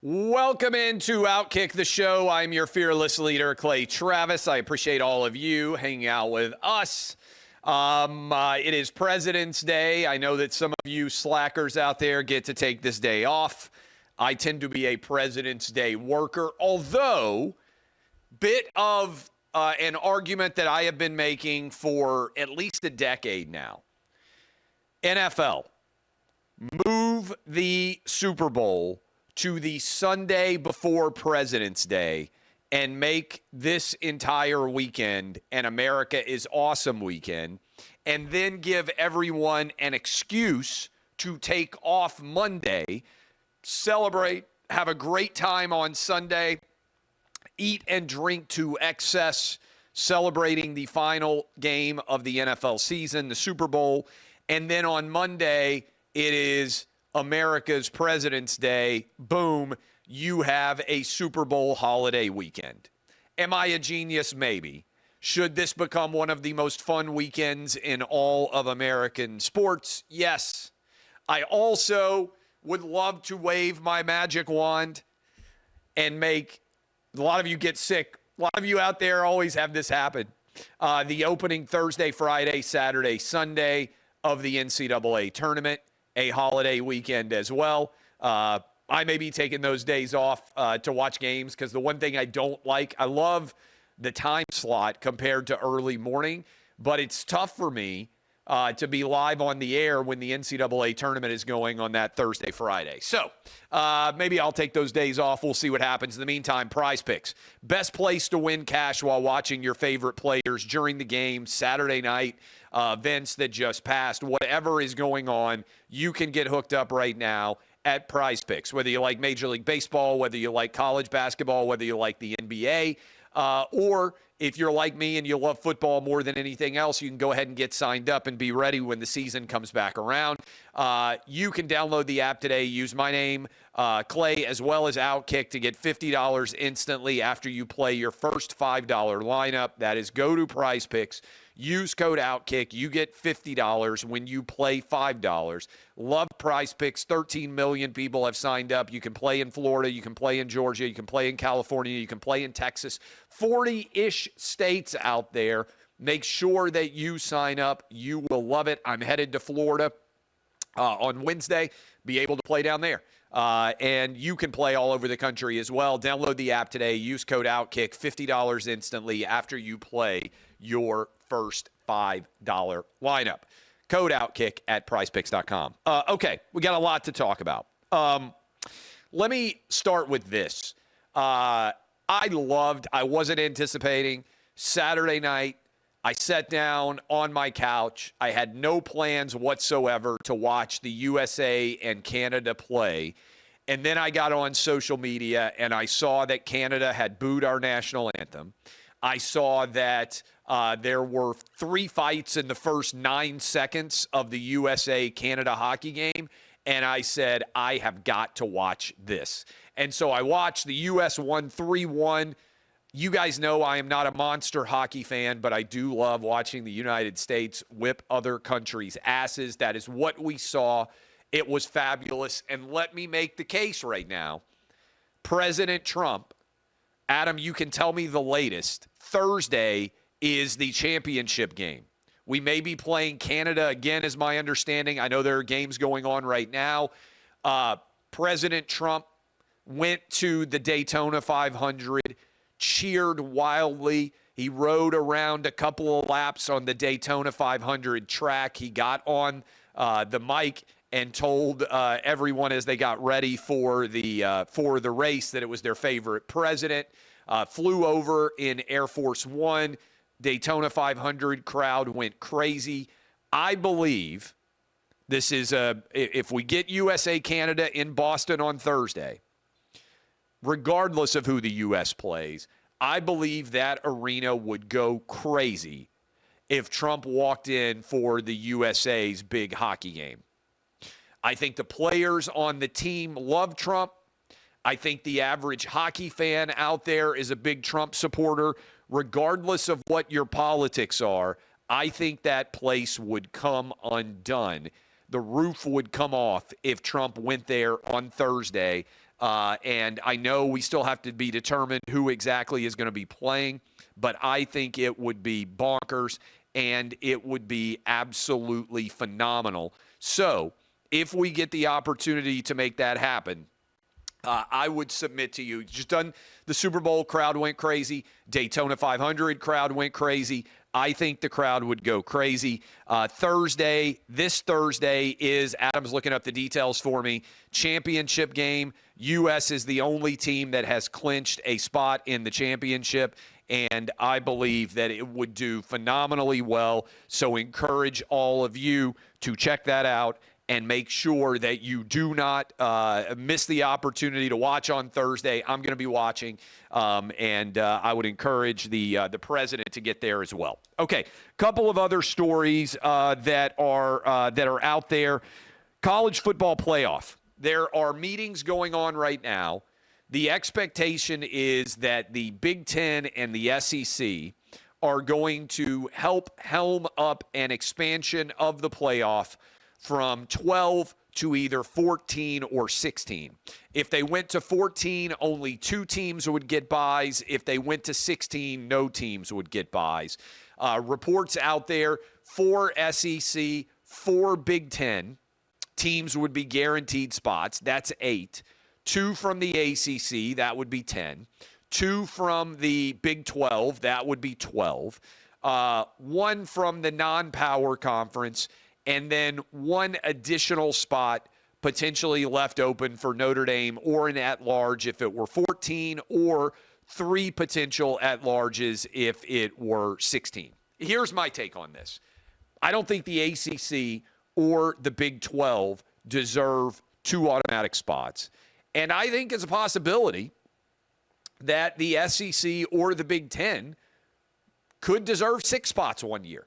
Welcome into OutKick, the show. I'm your fearless leader, Clay Travis. I appreciate all of you hanging out with us. It is President's Day. I know that some of you slackers out there get to take this day off. I tend to be a President's Day worker, although bit of an argument that I have been making for at least a decade now. NFL, move the Super Bowl to the Sunday before President's Day and make this entire weekend an America is Awesome weekend, and then give everyone an excuse to take off Monday, celebrate, have a great time on Sunday, eat and drink to excess, celebrating the final game of the NFL season, the Super Bowl, and then on Monday, it is America's President's Day. Boom, you have a Super Bowl holiday weekend. Am I a genius? Maybe. Should this become one of the most fun weekends in all of American sports? Yes. I also would love to wave my magic wand and make a lot of you get sick. A lot of you out there always have this happen. The opening Thursday, Friday, Saturday, Sunday of the NCAA tournament, a holiday weekend as well. I may be taking those days off to watch games because the one thing I don't like, I love the time slot compared to early morning, but it's tough for me to be live on the air when the NCAA tournament is going on that Thursday, Friday. So maybe I'll take those days off. We'll see what happens. In the meantime, Prize Picks. Best place to win cash while watching your favorite players during the game, Saturday night, events that just passed, whatever is going on, you can get hooked up right now at Prize Picks. Whether you like Major League Baseball, whether you like college basketball, whether you like the NBA, or if you're like me and you love football more than anything else, you can go ahead and get signed up and be ready when the season comes back around. You can download the app today. Use my name, Clay, as well as OutKick to get $50 instantly after you play your first $5 lineup. That is, go to Prize Picks. Use code OutKick. You get $50 when you play $5. Love Prize Picks. 13 million people have signed up. You can play in Florida. You can play in Georgia. You can play in California. You can play in Texas. 40-ish states out there. Make sure that you sign up. You will love it. I'm headed to Florida on Wednesday. Be able to play down there. And you can play all over the country as well. Download the app today. Use code OutKick. $50 instantly after you play your first $5 lineup. Code OutKick at prizepicks.com. Okay, we got a lot to talk about. Let me start with this. I wasn't anticipating Saturday night. I sat down on my couch. I had no plans whatsoever to watch the USA and Canada play. And then I got on social media and I saw that Canada had booed our national anthem. I saw that there were 3 fights in the first 9 seconds of the USA-Canada hockey game, and I said, I have got to watch this. And so I watched. The U.S. won 3-1. You guys know I am not a monster hockey fan, but I do love watching the United States whip other countries' asses. That is what we saw. It was fabulous. And let me make the case right now. President Trump, Adam, you can tell me the latest. Thursday is the championship game. We may be playing Canada again, is my understanding. I know there are games going on right now. President Trump went to the Daytona 500, cheered wildly. He rode around a couple of laps on the Daytona 500 track. He got on the mic and told everyone as they got ready for the race that it was their favorite president. Flew over in Air Force One. Daytona 500 crowd went crazy. I believe this is if we get USA Canada in Boston on Thursday, regardless of who the U.S. plays, I believe that arena would go crazy if Trump walked in for the USA's big hockey game. I think the players on the team love Trump. I think the average hockey fan out there is a big Trump supporter. Regardless of what your politics are, I think that place would come undone. The roof would come off if Trump went there on Thursday. And I know we still have to be determined who exactly is going to be playing, but I think it would be bonkers and it would be absolutely phenomenal. So if we get the opportunity to make that happen, I would submit to you, just done the Super Bowl, crowd went crazy. Daytona 500, crowd went crazy. I think the crowd would go crazy. This Thursday is, Adam's looking up the details for me, championship game. U.S. is the only team that has clinched a spot in the championship, and I believe that it would do phenomenally well. So encourage all of you to check that out and make sure that you do not miss the opportunity to watch on Thursday. I'm going to be watching, and I would encourage the president to get there as well. Okay, couple of other stories that are out there. College football playoff. There are meetings going on right now. The expectation is that the Big Ten and the SEC are going to help helm up an expansion of the playoff from 12 to either 14 or 16. If they went to 14, only 2 teams would get byes. If they went to 16, no teams would get byes. Reports out there, 4 SEC, 4 Big Ten teams would be guaranteed spots. That's 8. 2 from the ACC, that would be 10. 2 from the Big 12, that would be 12. 1 from the non-power conference, and then 1 additional spot potentially left open for Notre Dame or an at-large if it were 14, or 3 potential at-larges if it were 16. Here's my take on this. I don't think the ACC or the Big 12 deserve 2 automatic spots. And I think it's a possibility that the SEC or the Big 10 could deserve 6 spots one year.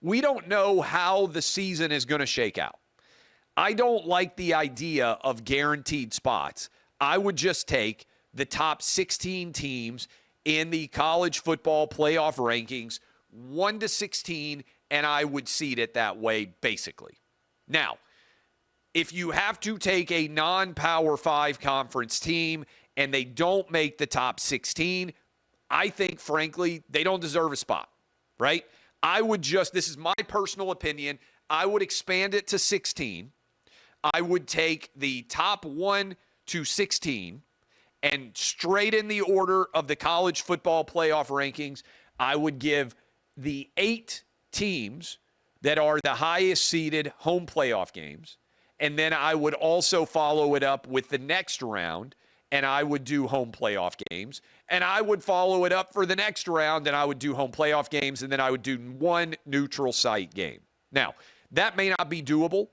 We don't know how the season is going to shake out. I don't like the idea of guaranteed spots. I would just take the top 16 teams in the college football playoff rankings, 1 to 16, and I would seed it that way, basically. Now, if you have to take a non-Power 5 conference team and they don't make the top 16, I think, frankly, they don't deserve a spot, right? I would just, this is my personal opinion, I would expand it to 16. I would take the top 1 to 16 and straight in the order of the college football playoff rankings, I would give the 8 teams that are the highest seeded home playoff games. And then I would also follow it up with the next round, and I would do home playoff games. And I would follow it up for the next round, and I would do home playoff games, and then I would do 1 neutral site game. Now, that may not be doable,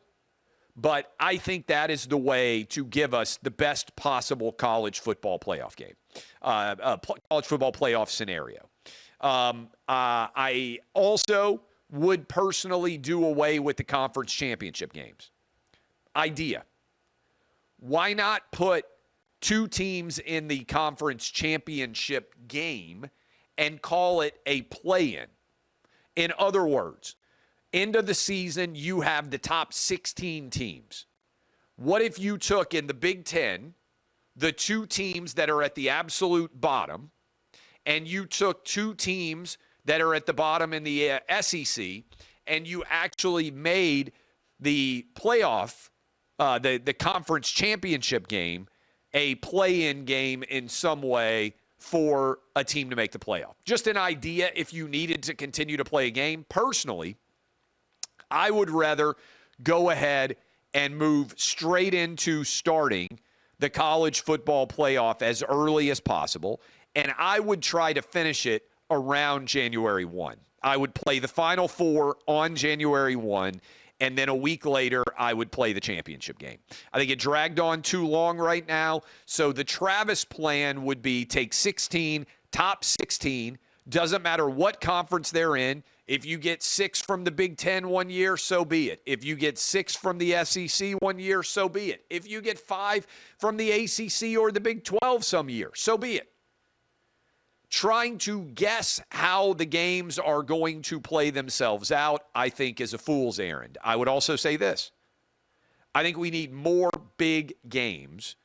but I think that is the way to give us the best possible college football playoff game, college football playoff scenario. I also would personally do away with the conference championship games. Idea. Why not put 2 teams in the conference championship game and call it a play-in? In other words, end of the season, you have the top 16 teams. What if you took in the Big Ten the 2 teams that are at the absolute bottom, and you took 2 teams that are at the bottom in the SEC, and you actually made the playoff, the conference championship game, a play-in game in some way for a team to make the playoff? Just an idea if you needed to continue to play a game. Personally, I would rather go ahead and move straight into starting the college football playoff as early as possible, and I would try to finish it around January 1. I would play the Final 4 on January 1, and then a week later, I would play the championship game. I think it dragged on too long right now, so the Travis plan would be take 16, top 16, doesn't matter what conference they're in. If you get 6 from the Big Ten one year, so be it. If you get 6 from the SEC one year, so be it. If you get 5 from the ACC or the Big 12 some year, so be it. Trying to guess how the games are going to play themselves out, I think, is a fool's errand. I would also say this. I think we need more big games.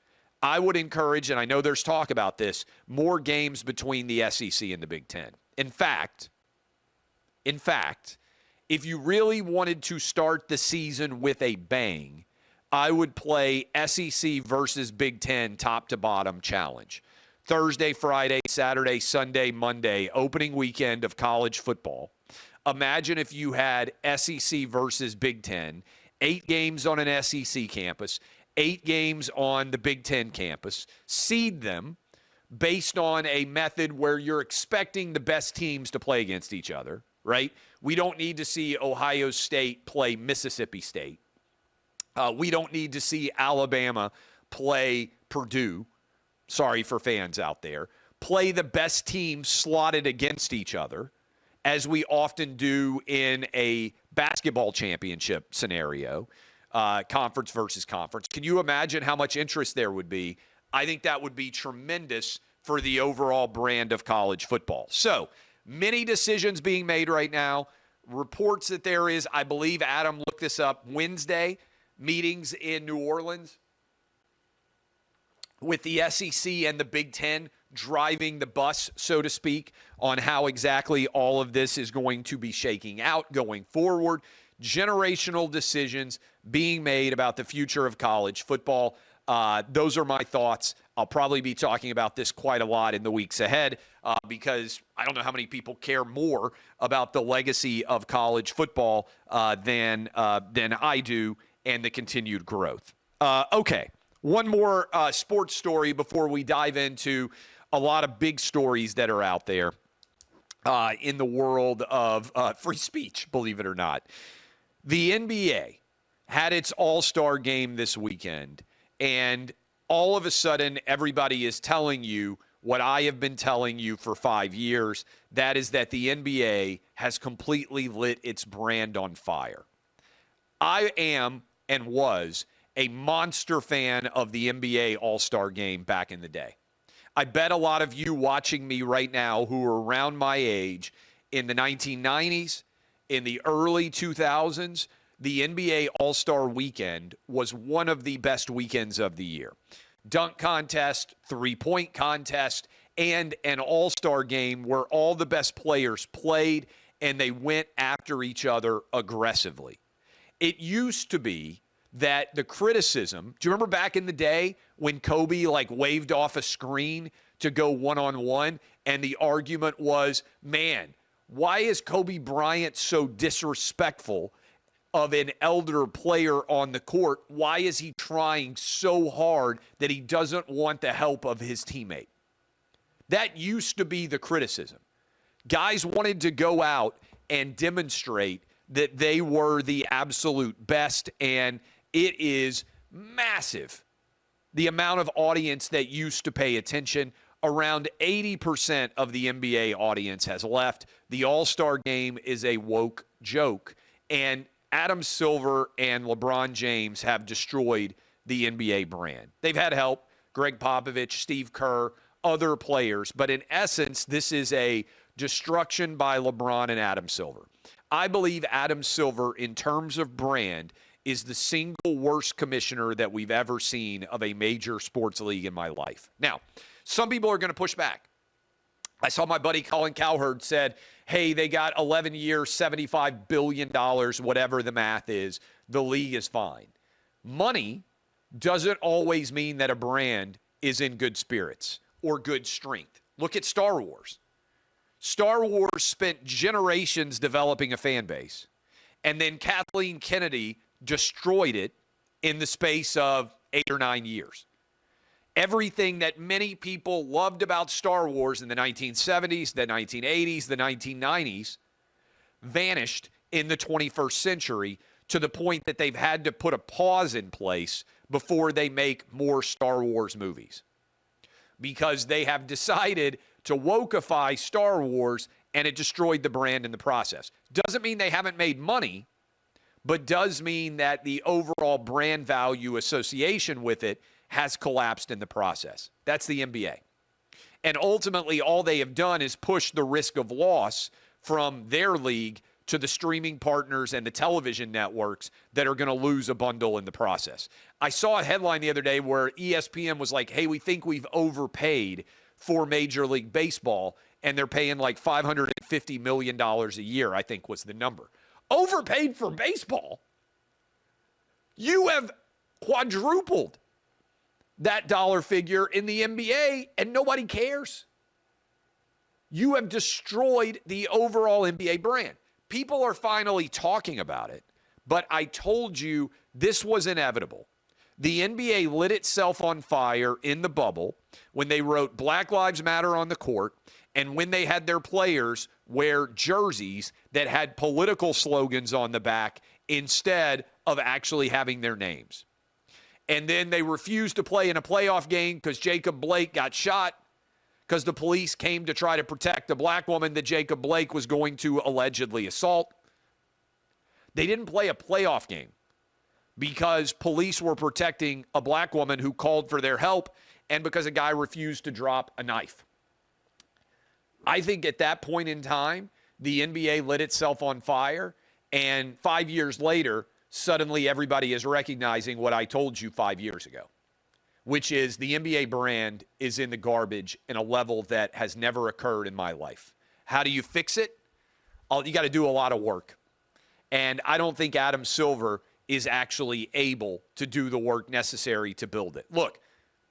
I would encourage, and I know there's talk about this, more games between the SEC and the Big Ten. In fact, if you really wanted to start the season with a bang, I would play SEC versus Big Ten top to bottom challenge. Thursday, Friday, Saturday, Sunday, Monday, opening weekend of college football. Imagine if you had SEC versus Big Ten, 8 games on an SEC campus, 8 games on the Big Ten campus, seed them based on a method where you're expecting the best teams to play against each other, right? We don't need to see Ohio State play Mississippi State. We don't need to see Alabama play Purdue. Sorry for fans out there. Play the best teams slotted against each other, as we often do in a basketball championship scenario, conference versus conference. Can you imagine how much interest there would be? I think that would be tremendous for the overall brand of college football. So, many decisions being made right now. Reports that there is, I believe, Adam looked this up, Wednesday, meetings in New Orleans with the SEC and the Big Ten driving the bus, so to speak, on how exactly all of this is going to be shaking out going forward. Generational decisions being made about the future of college football. Those are my thoughts. I'll probably be talking about this quite a lot in the weeks ahead because I don't know how many people care more about the legacy of college football than I do and the continued growth. Okay, one more sports story before we dive into a lot of big stories that are out there in the world of free speech, believe it or not. The NBA had its All-Star game this weekend, and all of a sudden, everybody is telling you what I have been telling you for 5 years. That is that the NBA has completely lit its brand on fire. I am and was a monster fan of the NBA All-Star game back in the day. I bet a lot of you watching me right now who are around my age in the 1990s, in the early 2000s, the NBA All-Star Weekend was one of the best weekends of the year. Dunk contest, three-point contest, and an All-Star game where all the best players played and they went after each other aggressively. It used to be that the criticism, do you remember back in the day when Kobe waved off a screen to go one-on-one and the argument was, man, why is Kobe Bryant so disrespectful of an elder player on the court? Why is he trying so hard that he doesn't want the help of his teammate? That used to be the criticism. Guys wanted to go out and demonstrate that they were the absolute best, and it is massive, the amount of audience that used to pay attention. Around 80% of the NBA audience has left. The All-Star game is a woke joke, and Adam Silver and LeBron James have destroyed the NBA brand. They've had help, Greg Popovich, Steve Kerr, other players, but in essence, this is a destruction by LeBron and Adam Silver. I believe Adam Silver, in terms of brand, is the single worst commissioner that we've ever seen of a major sports league in my life. Now, some people are going to push back. I saw my buddy Colin Cowherd said, hey, they got 11 years, $75 billion, whatever the math is. The league is fine. Money doesn't always mean that a brand is in good spirits or good strength. Look at Star Wars. Star Wars spent generations developing a fan base, and then Kathleen Kennedy destroyed it in the space of 8 or 9 years. Everything that many people loved about Star Wars in the 1970s, the 1980s, the 1990s vanished in the 21st century to the point that they've had to put a pause in place before they make more Star Wars movies, because they have decided to wokeify Star Wars, and it destroyed the brand in the process. Doesn't mean they haven't made money, but does mean that the overall brand value association with it has collapsed in the process. That's the NBA. And ultimately, all they have done is push the risk of loss from their league to the streaming partners and the television networks that are going to lose a bundle in the process. I saw a headline the other day where ESPN was like, hey, we think we've overpaid for Major League Baseball, and they're paying like $550 million a year, I think was the number. Overpaid for baseball? You have quadrupled that dollar figure in the NBA, and nobody cares. You have destroyed the overall NBA brand. People are finally talking about it, but I told you this was inevitable. The NBA lit itself on fire in the bubble when they wrote Black Lives Matter on the court and when they had their players wear jerseys that had political slogans on the back instead of actually having their names. And then they refused to play in a playoff game because Jacob Blake got shot because the police came to try to protect a black woman that Jacob Blake was going to allegedly assault. They didn't play a playoff game because police were protecting a black woman who called for their help and because a guy refused to drop a knife. I think at that point in time, the NBA lit itself on fire, and 5 years later, suddenly everybody is recognizing what I told you 5 years ago, which is the NBA brand is in the garbage in a level that has never occurred in my life. How do you fix it? You got to do a lot of work. And I don't think Adam Silver is actually able to do the work necessary to build it. Look,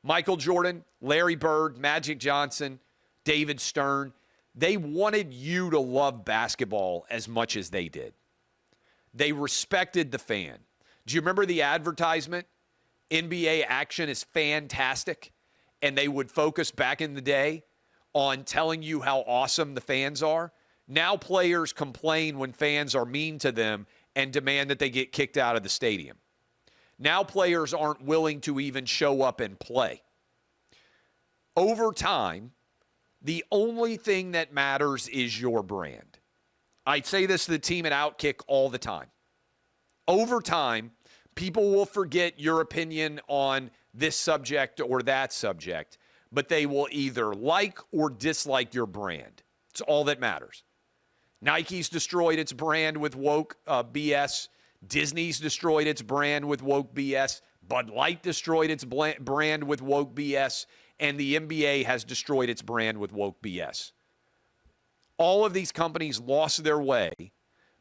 Michael Jordan, Larry Bird, Magic Johnson, David Stern, they wanted you to love basketball as much as they did. They respected the fan. Do you remember the advertisement? NBA action is fantastic. And they would focus back in the day on telling you how awesome the fans are. Now players complain when fans are mean to them and demand that they get kicked out of the stadium. Now players aren't willing to even show up and play. Over time, the only thing that matters is your brand. I say this to the team at OutKick all the time. Over time, people will forget your opinion on this subject or that subject, but they will either like or dislike your brand. It's all that matters. Nike's destroyed its brand with woke BS. Disney's destroyed its brand with woke BS. Bud Light destroyed its brand with woke BS. And the NBA has destroyed its brand with woke BS. All of these companies lost their way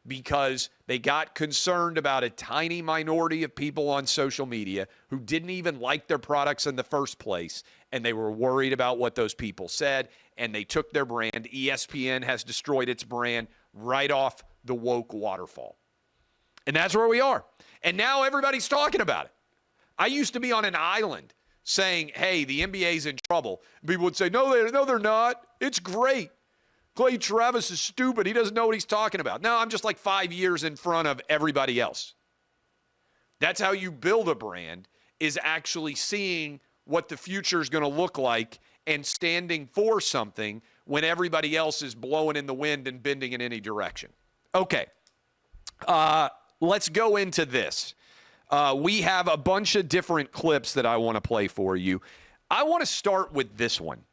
because they got concerned about a tiny minority of people on social media who didn't even like their products in the first place, and they were worried about what those people said, and they took their brand. ESPN has destroyed its brand right off the woke waterfall. And that's where we are. And now everybody's talking about it. I used to be on an island saying, hey, the NBA's in trouble. People would say, no, they're not. It's great. Clay Travis is stupid. He doesn't know what he's talking about. No, I'm just like 5 years in front of everybody else. That's how you build a brand, is actually seeing what the future is going to look like and standing for something when everybody else is blowing in the wind and bending in any direction. Okay, let's go into this. We have a bunch of different clips that I want to play for you. I want to start with this one.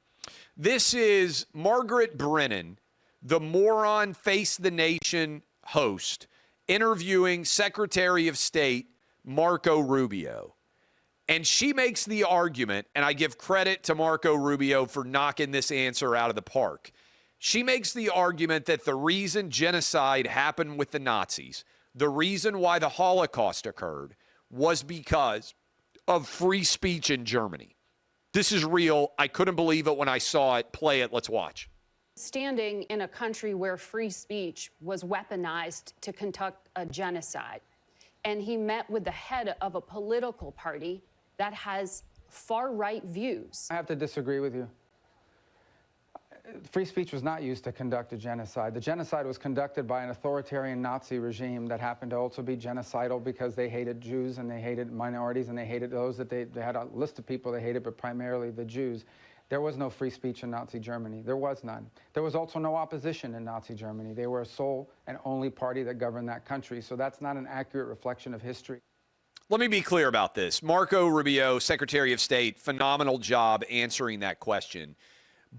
This is Margaret Brennan, the moron Face the Nation host, interviewing Secretary of State Marco Rubio. And she makes the argument, and I give credit to Marco Rubio for knocking this answer out of the park. She makes the argument that the reason genocide happened with the Nazis, the reason why the Holocaust occurred, was because of free speech in Germany. This is real. I couldn't believe it when I saw it. Play it. Let's watch. Standing in a country where free speech was weaponized to conduct a genocide. And he met with the head of a political party that has far-right views. I have to disagree with you. Free speech was not used to conduct a genocide. The genocide was conducted by an authoritarian Nazi regime that happened to also be genocidal because they hated Jews and they hated minorities and they hated those that they had a list of people they hated, but primarily the Jews. There was no free speech in Nazi Germany. There was none. There was also no opposition in Nazi Germany. They were a sole and only party that governed that country. So that's not an accurate reflection of history. Let me be clear about this. Marco Rubio, Secretary of State, phenomenal job answering that question.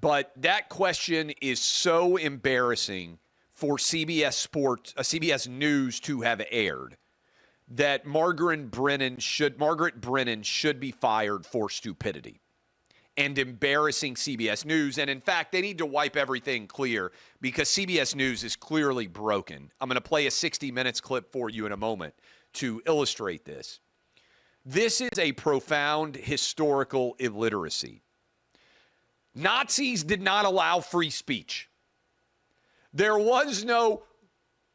But that question is so embarrassing for CBS News to have aired that Margaret Brennan should be fired for stupidity and embarrassing CBS News. And in fact, they need to wipe everything clear because CBS News is clearly broken. I'm going to play a 60 Minutes clip for you in a moment to illustrate this. This is a profound historical illiteracy. Nazis did not allow free speech. There was no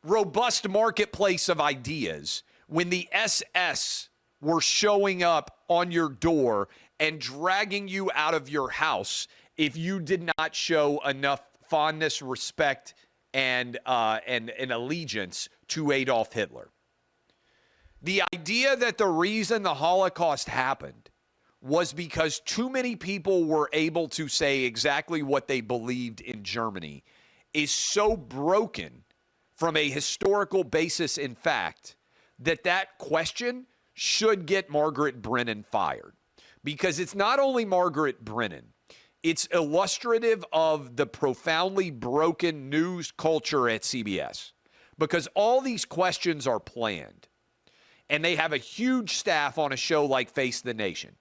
robust marketplace of ideas when the SS were showing up on your door and dragging you out of your house if you did not show enough fondness, respect, and allegiance to Adolf Hitler. The idea that the reason the Holocaust happened was because too many people were able to say exactly what they believed in Germany is so broken from a historical basis in fact that question should get Margaret Brennan fired. Because it's not only Margaret Brennan, it's illustrative of the profoundly broken news culture at CBS. Because all these questions are planned. And they have a huge staff on a show like Face the Nation.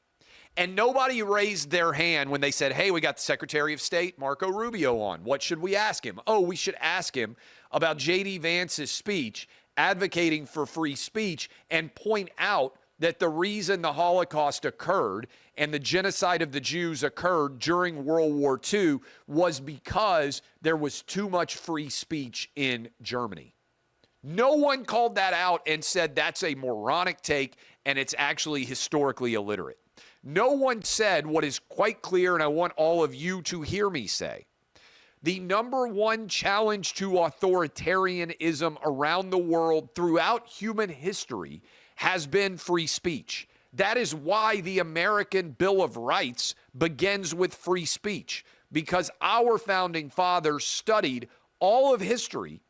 And nobody raised their hand when they said, hey, we got the Secretary of State, Marco Rubio, on. What should we ask him? Oh, we should ask him about J.D. Vance's speech advocating for free speech and point out that the reason the Holocaust occurred and the genocide of the Jews occurred during World War II was because there was too much free speech in Germany. No one called that out and said that's a moronic take and it's actually historically illiterate. No one said what is quite clear, and I want all of you to hear me say. The number one challenge to authoritarianism around the world throughout human history has been free speech. That is why the American Bill of Rights begins with free speech, because our founding fathers studied all of history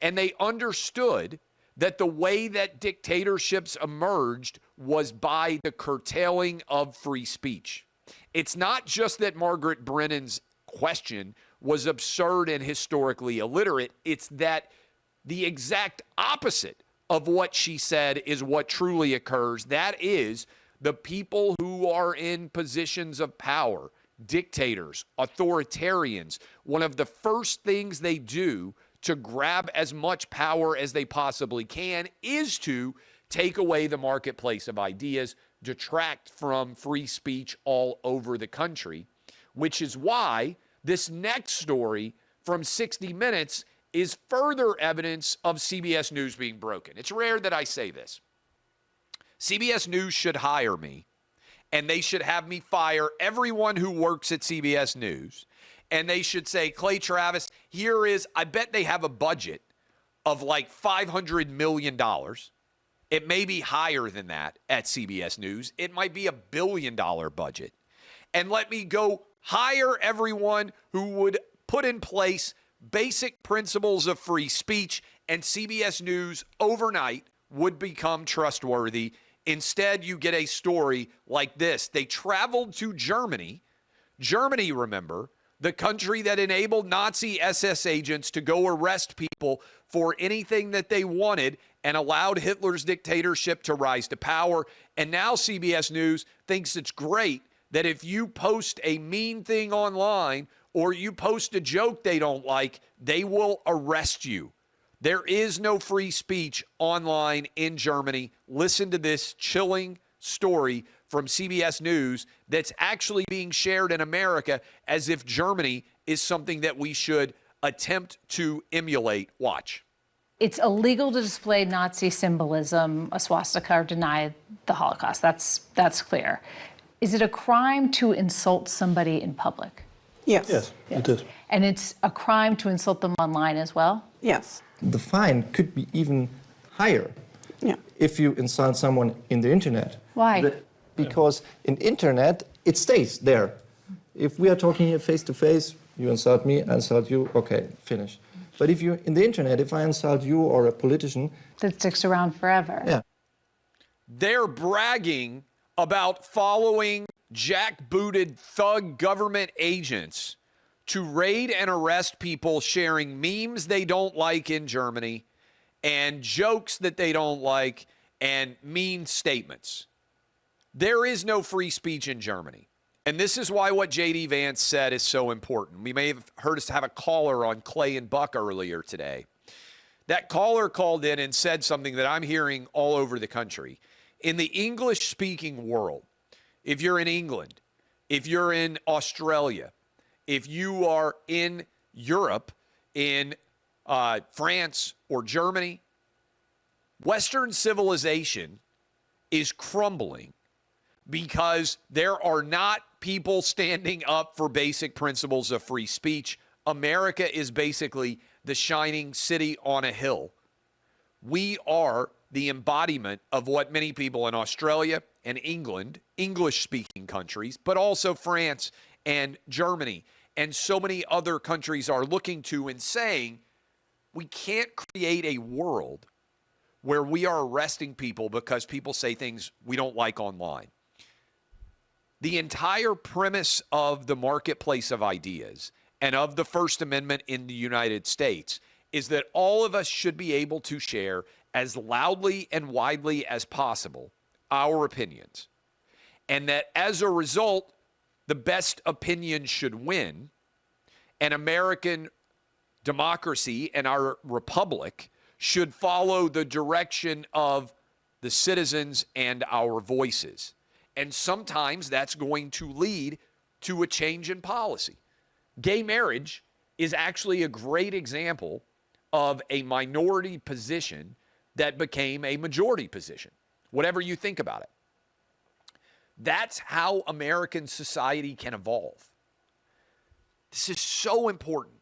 and they understood that the way that dictatorships emerged was by the curtailing of free speech. It's not just that Margaret Brennan's question was absurd and historically illiterate. It's that the exact opposite of what she said is what truly occurs. That is, the people who are in positions of power, dictators, authoritarians, one of the first things they do to grab as much power as they possibly can is to take away the marketplace of ideas, detract from free speech all over the country, which is why this next story from 60 Minutes is further evidence of CBS News being broken. It's rare that I say this. CBS News should hire me, and they should have me fire everyone who works at CBS News. And they should say, Clay Travis, here is, I bet they have a budget of like $500 million. It may be higher than that at CBS News. It might be $1 billion budget. And let me go hire everyone who would put in place basic principles of free speech, and CBS News overnight would become trustworthy. Instead, you get a story like this. They traveled to Germany. Germany, remember, the country that enabled Nazi SS agents to go arrest people for anything that they wanted and allowed Hitler's dictatorship to rise to power. And now CBS News thinks it's great that if you post a mean thing online or you post a joke they don't like, they will arrest you. There is no free speech online in Germany. Listen to this chilling story from CBS News that's actually being shared in America as if Germany is something that we should attempt to emulate. Watch. It's illegal to display Nazi symbolism, a swastika, or deny the Holocaust. That's clear. Is it a crime to insult somebody in public? Yes. Yes, it is. And it's a crime to insult them online as well? Yes. The fine could be even higher Yeah. if you insult someone in the internet. Why? Because in internet, it stays there. If we are talking here face to face, you insult me, I insult you, okay, finish. But if you, in the internet, if I insult you or a politician... That sticks around forever. Yeah. They're bragging about following jackbooted thug government agents to raid and arrest people sharing memes they don't like in Germany and jokes that they don't like and mean statements. There is no free speech in Germany. And this is why what J.D. Vance said is so important. We may have heard us have a caller on Clay and Buck earlier today. That caller called in and said something that I'm hearing all over the country. In the English-speaking world, if you're in England, if you're in Australia, if you are in Europe, in France or Germany, Western civilization is crumbling because there are not people standing up for basic principles of free speech. America is basically the shining city on a hill. We are the embodiment of what many people in Australia and England, English-speaking countries, but also France and Germany and so many other countries are looking to and saying, we can't create a world where we are arresting people because people say things we don't like online. The entire premise of the marketplace of ideas and of the First Amendment in the United States is that all of us should be able to share as loudly and widely as possible our opinions. And that as a result, the best opinion should win, and American democracy and our republic should follow the direction of the citizens and our voices. And sometimes that's going to lead to a change in policy. Gay marriage is actually a great example of a minority position that became a majority position, whatever you think about it. That's how American society can evolve. This is so important.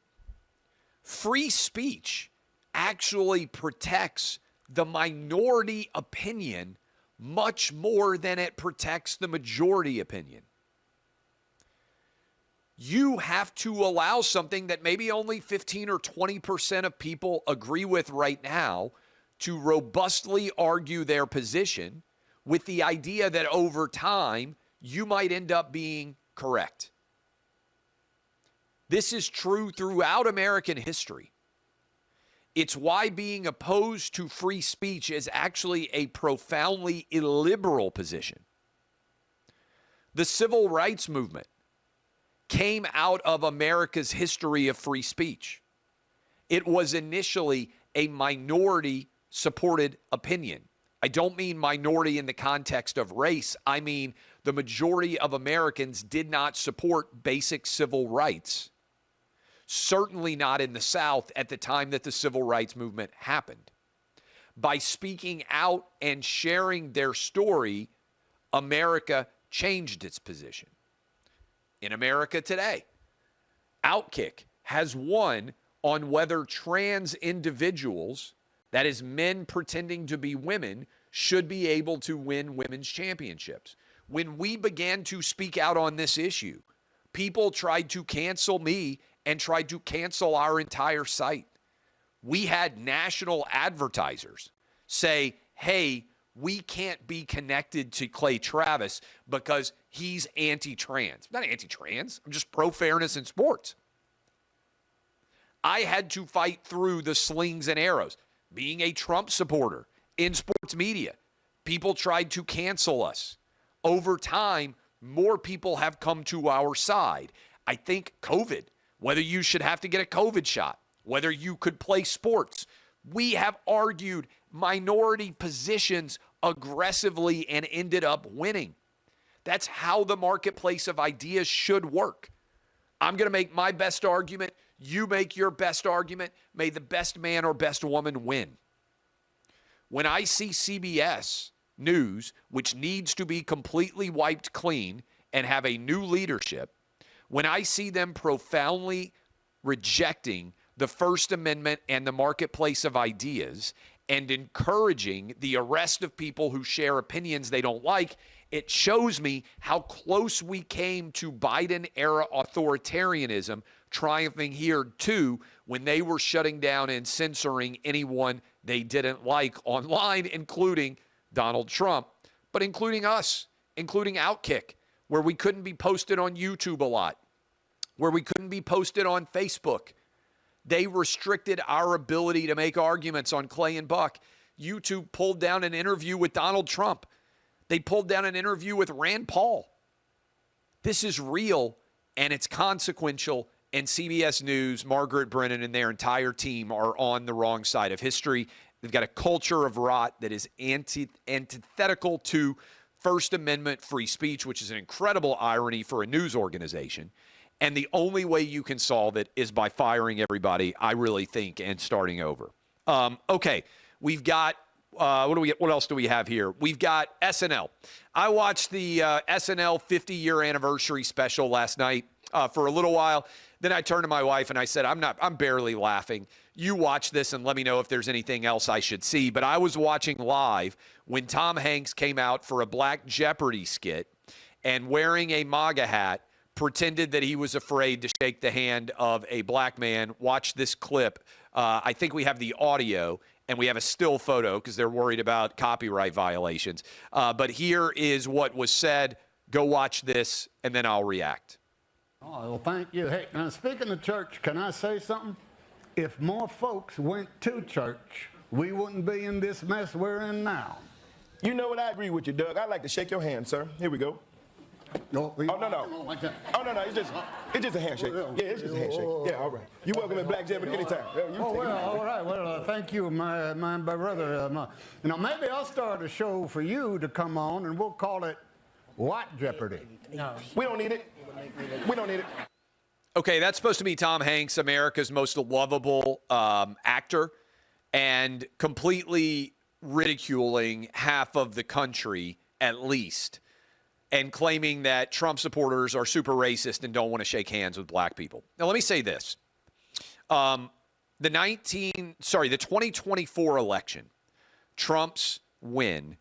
Free speech actually protects the minority opinion much more than it protects the majority opinion. You have to allow something that maybe only 15 or 20% of people agree with right now to robustly argue their position with the idea that over time you might end up being correct. This is true throughout American history. It's why being opposed to free speech is actually a profoundly illiberal position. The civil rights movement came out of America's history of free speech. It was initially a minority-supported opinion. I don't mean minority in the context of race. I mean the majority of Americans did not support basic civil rights. Certainly not in the South at the time that the civil rights movement happened. By speaking out and sharing their story, America changed its position. In America today, OutKick has won on whether trans individuals, that is men pretending to be women, should be able to win women's championships. When we began to speak out on this issue, people tried to cancel me and tried to cancel our entire site. We had national advertisers say, hey, we can't be connected to Clay Travis because he's anti-trans. I'm not anti-trans. I'm just pro-fairness in sports. I had to fight through the slings and arrows. Being a Trump supporter in sports media, people tried to cancel us. Over time, more people have come to our side. I think COVID, whether you should have to get a COVID shot, whether you could play sports, we have argued minority positions aggressively and ended up winning. That's how the marketplace of ideas should work. I'm going to make my best argument. You make your best argument. May the best man or best woman win. When I see CBS News, which needs to be completely wiped clean and have a new leadership, when I see them profoundly rejecting the First Amendment and the marketplace of ideas and encouraging the arrest of people who share opinions they don't like, it shows me how close we came to Biden-era authoritarianism triumphing here, too, when they were shutting down and censoring anyone they didn't like online, including Donald Trump, but including us, including OutKick, where we couldn't be posted on YouTube a lot. where we couldn't be posted on Facebook. They restricted our ability to make arguments on Clay and Buck. YouTube pulled down an interview with Donald Trump. They pulled down an interview with Rand Paul. This is real, and it's consequential, and CBS News, Margaret Brennan, and their entire team are on the wrong side of history. They've got a culture of rot that is antithetical to First Amendment free speech, which is an incredible irony for a news organization. And the only way you can solve it is by firing everybody, I really think, and starting over. Okay, we've got what else do we have here? We've got SNL. I watched the SNL 50-year anniversary special last night for a little while. Then I turned to my wife and I said, I'm barely laughing. You watch this and let me know if there's anything else I should see. But I was watching live when Tom Hanks came out for a Black Jeopardy skit and wearing a MAGA hat, pretended that he was afraid to shake the hand of a black man. Watch this clip. I think we have the audio and we have a still photo because they're worried about copyright violations. But here is what was said. Go watch this and then I'll react. Oh, well, thank you. Hey, now speaking of church, can I say something? If more folks went to church, we wouldn't be in this mess we're in now. You know what? I agree with you, Doug. I'd like to shake your hand, sir. Here we go. No, Oh, no. Like that. Oh, no. It's just a handshake. Yeah, it's just a handshake. Yeah, all right. You're welcome in Black Jeopardy anytime. Oh, well, all right. Well, thank you, my brother. Maybe I'll start a show for you to come on, and we'll call it What Jeopardy? No. We don't need it. We don't need it. Okay, that's supposed to be Tom Hanks, America's most lovable actor, and completely ridiculing half of the country, at least, and claiming that Trump supporters are super racist and don't want to shake hands with black people. Now, let me say this. The 2024 election, Trump's win,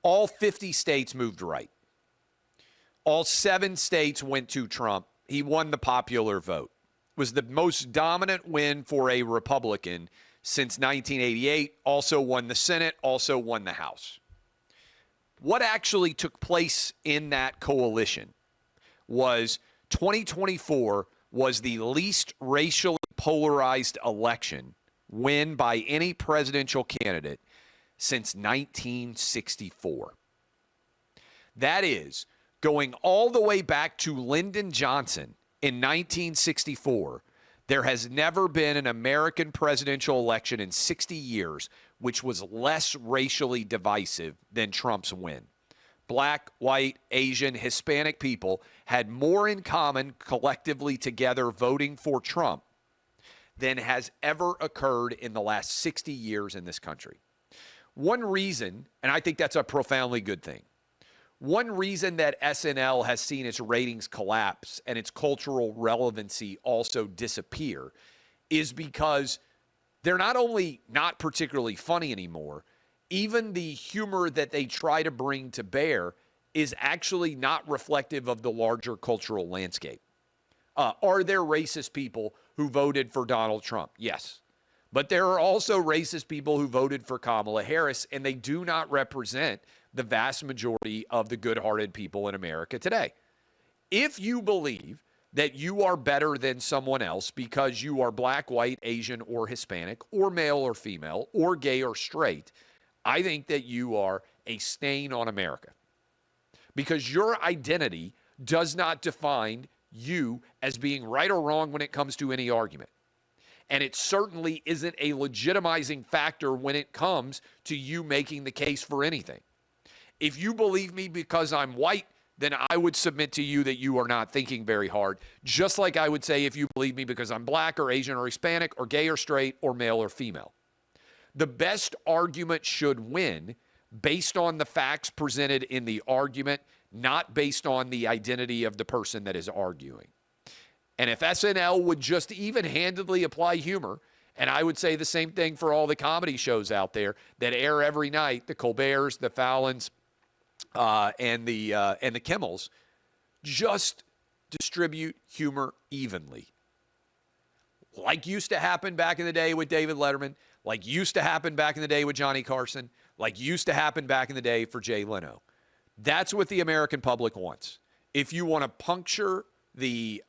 all 50 states moved right. All 7 states went to Trump. He won the popular vote. It was the most dominant win for a Republican since 1988. Also won the Senate, also won the House. What actually took place in that coalition was 2024 was the least racially polarized election win by any presidential candidate since 1964. That is, going all the way back to Lyndon Johnson in 1964, there has never been an American presidential election in 60 years which was less racially divisive than Trump's win. Black, white, Asian, Hispanic people had more in common collectively together voting for Trump than has ever occurred in the last 60 years in this country. One reason, and I think that's a profoundly good thing, one reason that SNL has seen its ratings collapse and its cultural relevancy also disappear is because they're not only not particularly funny anymore, even the humor that they try to bring to bear is actually not reflective of the larger cultural landscape. Are there racist people who voted for Donald Trump? Yes. But there are also racist people who voted for Kamala Harris, and they do not represent the vast majority of the good-hearted people in America today. If you believe that you are better than someone else because you are black, white, Asian, or Hispanic, or male or female, or gay or straight, I think that you are a stain on America. Because your identity does not define you as being right or wrong when it comes to any argument. And it certainly isn't a legitimizing factor when it comes to you making the case for anything. If you believe me because I'm white, then I would submit to you that you are not thinking very hard. Just like I would say if you believe me because I'm black or Asian or Hispanic or gay or straight or male or female. The best argument should win based on the facts presented in the argument, not based on the identity of the person that is arguing. And if SNL would just even-handedly apply humor, and I would say the same thing for all the comedy shows out there that air every night, the Colberts, the Fallons, and the Kimmels, just distribute humor evenly. Like used to happen back in the day with David Letterman, like used to happen back in the day with Johnny Carson, like used to happen back in the day for Jay Leno. That's what the American public wants. If you want to puncture the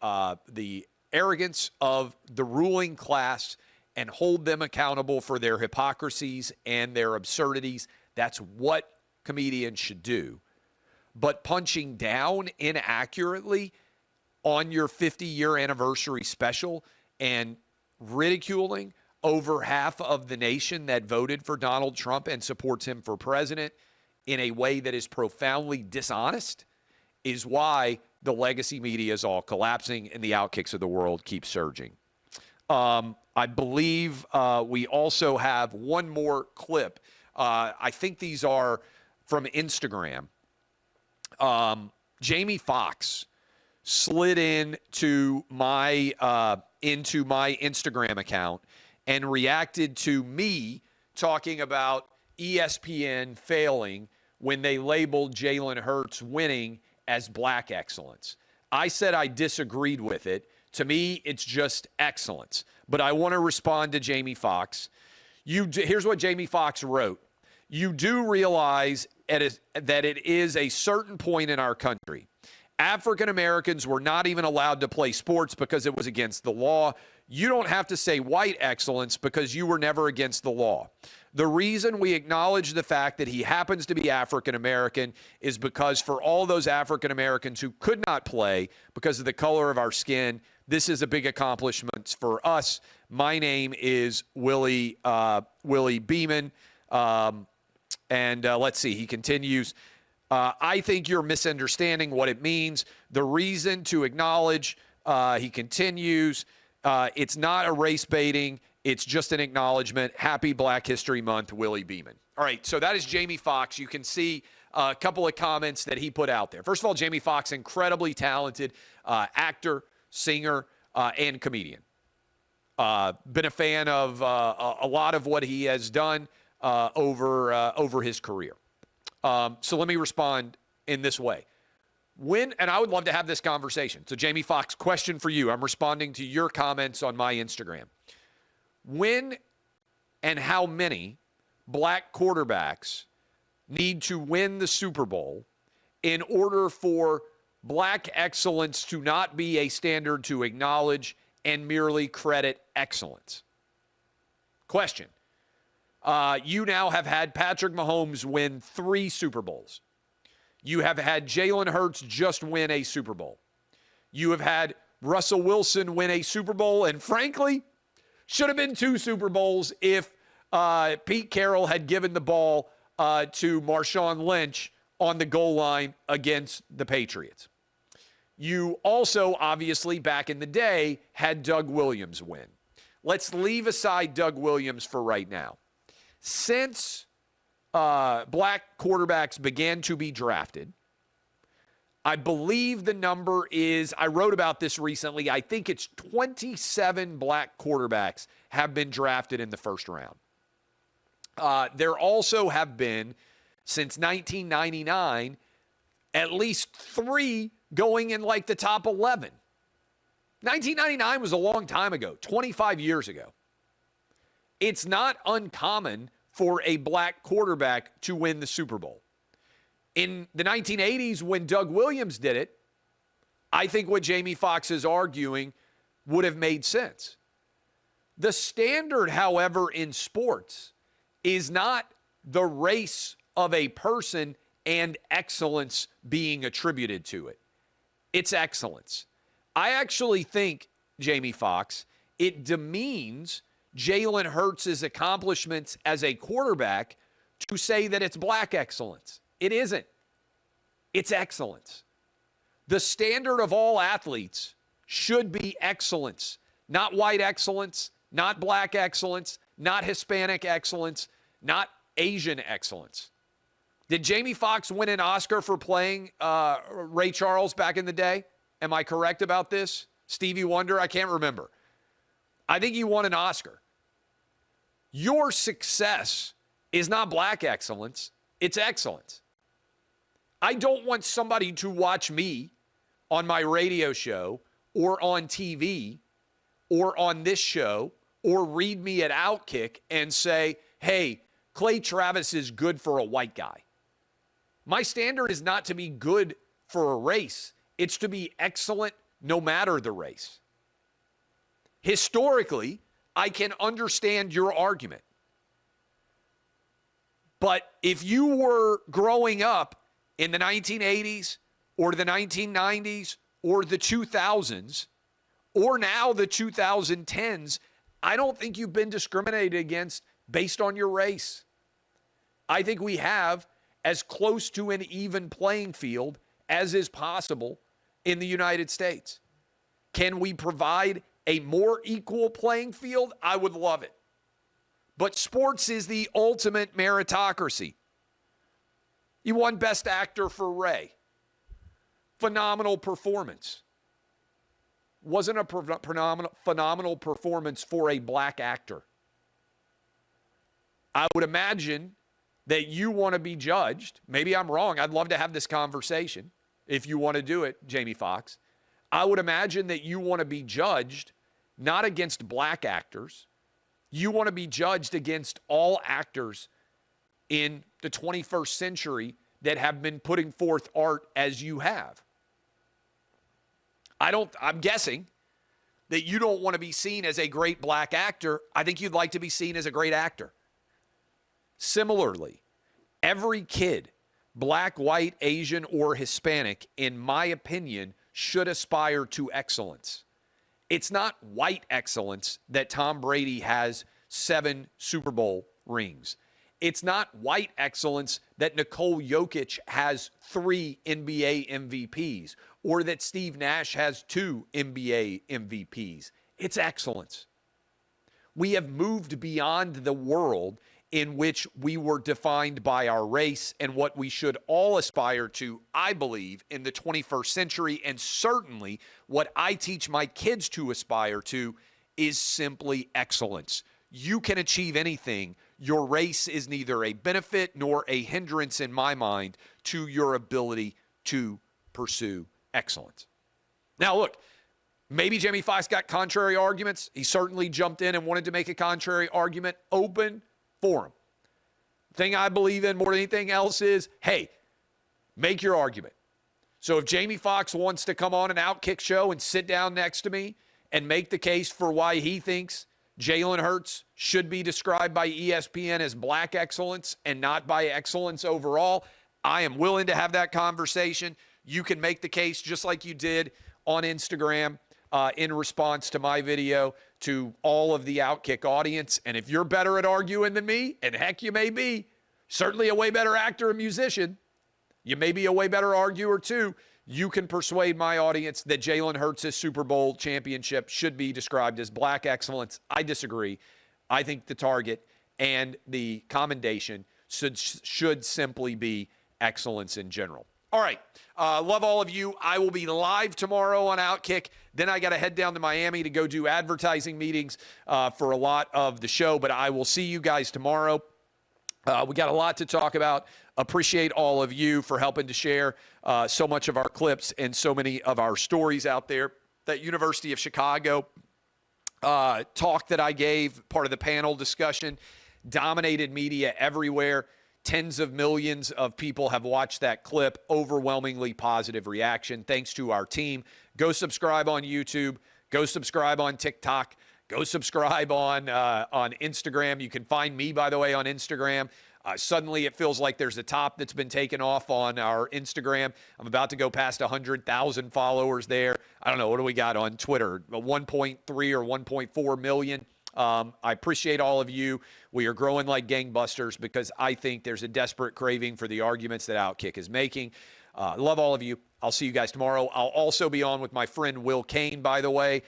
arrogance of the ruling class and hold them accountable for their hypocrisies and their absurdities. That's what comedians should do. But punching down inaccurately on your 50-year anniversary special and ridiculing over half of the nation that voted for Donald Trump and supports him for president in a way that is profoundly dishonest is why the legacy media is all collapsing and the OutKicks of the world keep surging. I believe we also have one more clip. I think these are from Instagram. Jamie Foxx slid into my Instagram account and reacted to me talking about ESPN failing when they labeled Jalen Hurts winning as black excellence. I said I disagreed with it. To me, it's just excellence. But I want to respond to Jamie Foxx. Here's what Jamie Foxx wrote. You do realize that it is a certain point in our country. African Americans were not even allowed to play sports because it was against the law. You don't have to say white excellence because you were never against the law. The reason we acknowledge the fact that he happens to be African American is because for all those African Americans who could not play because of the color of our skin, this is a big accomplishment for us. My name is Willie Beeman. Let's see, he continues. I think you're misunderstanding what it means. The reason to acknowledge, he continues, it's not a race baiting. It's just an acknowledgement. Happy Black History Month, Willie Beeman. All right, so that is Jamie Foxx. You can see a couple of comments that he put out there. First of all, Jamie Foxx, incredibly talented actor, singer, and comedian. Been a fan of a lot of what he has done over his career. So let me respond in this way. And I would love to have this conversation. So Jamie Foxx, question for you. I'm responding to your comments on my Instagram. When and how many black quarterbacks need to win the Super Bowl in order for black excellence to not be a standard to acknowledge and merely credit excellence? Question. You now have had Patrick Mahomes win 3 Super Bowls. You have had Jalen Hurts just win a Super Bowl. You have had Russell Wilson win a Super Bowl, and frankly, should have been 2 Super Bowls if Pete Carroll had given the ball to Marshawn Lynch on the goal line against the Patriots. You also, obviously, back in the day, had Doug Williams win. Let's leave aside Doug Williams for right now. Since black quarterbacks began to be drafted, I believe the number is, I wrote about this recently, I think it's 27 black quarterbacks have been drafted in the first round. There also have been, since 1999, at least 3 going in like the top 11. 1999 was a long time ago, 25 years ago. It's not uncommon for a black quarterback to win the Super Bowl. In the 1980s, when Doug Williams did it, I think what Jamie Foxx is arguing would have made sense. The standard, however, in sports is not the race of a person and excellence being attributed to it. It's excellence. I actually think, Jamie Foxx, it demeans Jalen Hurts' accomplishments as a quarterback to say that it's black excellence. It isn't. It's excellence. The standard of all athletes should be excellence, not white excellence, not black excellence, not Hispanic excellence, not Asian excellence. Did Jamie Foxx win an Oscar for playing Ray Charles back in the day? Am I correct about this? Stevie Wonder? I can't remember. I think he won an Oscar. Your success is not black excellence, it's excellence. I don't want somebody to watch me on my radio show or on TV or on this show or read me at OutKick and say, hey, Clay Travis is good for a white guy. My standard is not to be good for a race. It's to be excellent no matter the race. Historically, I can understand your argument. But if you were growing up in the 1980s or the 1990s or the 2000s or now the 2010s, I don't think you've been discriminated against based on your race. I think we have as close to an even playing field as is possible in the United States. Can we provide a more equal playing field? I would love it. But sports is the ultimate meritocracy. You won Best Actor for Ray. Phenomenal performance. Wasn't a phenomenal performance for a black actor. I would imagine that you want to be judged. Maybe I'm wrong. I'd love to have this conversation if you want to do it, Jamie Foxx. I would imagine that you want to be judged not against black actors. You want to be judged against all actors in the 21st century that have been putting forth art as you have. I'm guessing that you don't want to be seen as a great black actor. I think you'd like to be seen as a great actor. Similarly, every kid, black, white, Asian, or Hispanic, in my opinion, should aspire to excellence. It's not white excellence that Tom Brady has 7 Super Bowl rings. It's not white excellence that Nikola Jokic has 3 NBA MVPs or that Steve Nash has 2 NBA MVPs. It's excellence. We have moved beyond the world in which we were defined by our race and what we should all aspire to, I believe, in the 21st century. And certainly what I teach my kids to aspire to is simply excellence. You can achieve anything. Your race is neither a benefit nor a hindrance in my mind to your ability to pursue excellence. Now, look, maybe Jamie Foxx got contrary arguments. He certainly jumped in and wanted to make a contrary argument. Open forum. The thing I believe in more than anything else is, hey, make your argument. So if Jamie Foxx wants to come on an OutKick show and sit down next to me and make the case for why he thinks Jalen Hurts should be described by ESPN as black excellence and not by excellence overall, I am willing to have that conversation. You can make the case just like you did on Instagram in response to my video to all of the OutKick audience. And if you're better at arguing than me, and heck, you may be, certainly a way better actor and musician, you may be a way better arguer too, you can persuade my audience that Jalen Hurts' Super Bowl championship should be described as black excellence. I disagree. I think the target and the commendation should simply be excellence in general. All right. Love all of you. I will be live tomorrow on OutKick. Then I got to head down to Miami to go do advertising meetings for a lot of the show. But I will see you guys tomorrow. We got a lot to talk about. Appreciate all of you for helping to share so much of our clips and so many of our stories out there. That University of Chicago talk that I gave, part of the panel discussion, dominated media everywhere. Tens of millions of people have watched that clip. Overwhelmingly positive reaction. Thanks to our team. Go subscribe on YouTube. Go subscribe on TikTok. Go subscribe on Instagram. You can find me, by the way, on Instagram. Suddenly it feels like there's a top that's been taken off on our Instagram. I'm about to go past 100,000 followers there. I don't know. What do we got on Twitter? 1.3 or 1.4 million. I appreciate all of you. We are growing like gangbusters because I think there's a desperate craving for the arguments that OutKick is making. Love all of you. I'll see you guys tomorrow. I'll also be on with my friend Will Kane, by the way,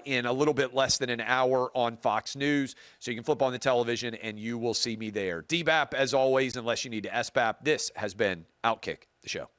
in a little bit less than an hour on Fox News. So you can flip on the television and you will see me there. DBAP, as always, unless you need to SBAP. This has been OutKick, the show.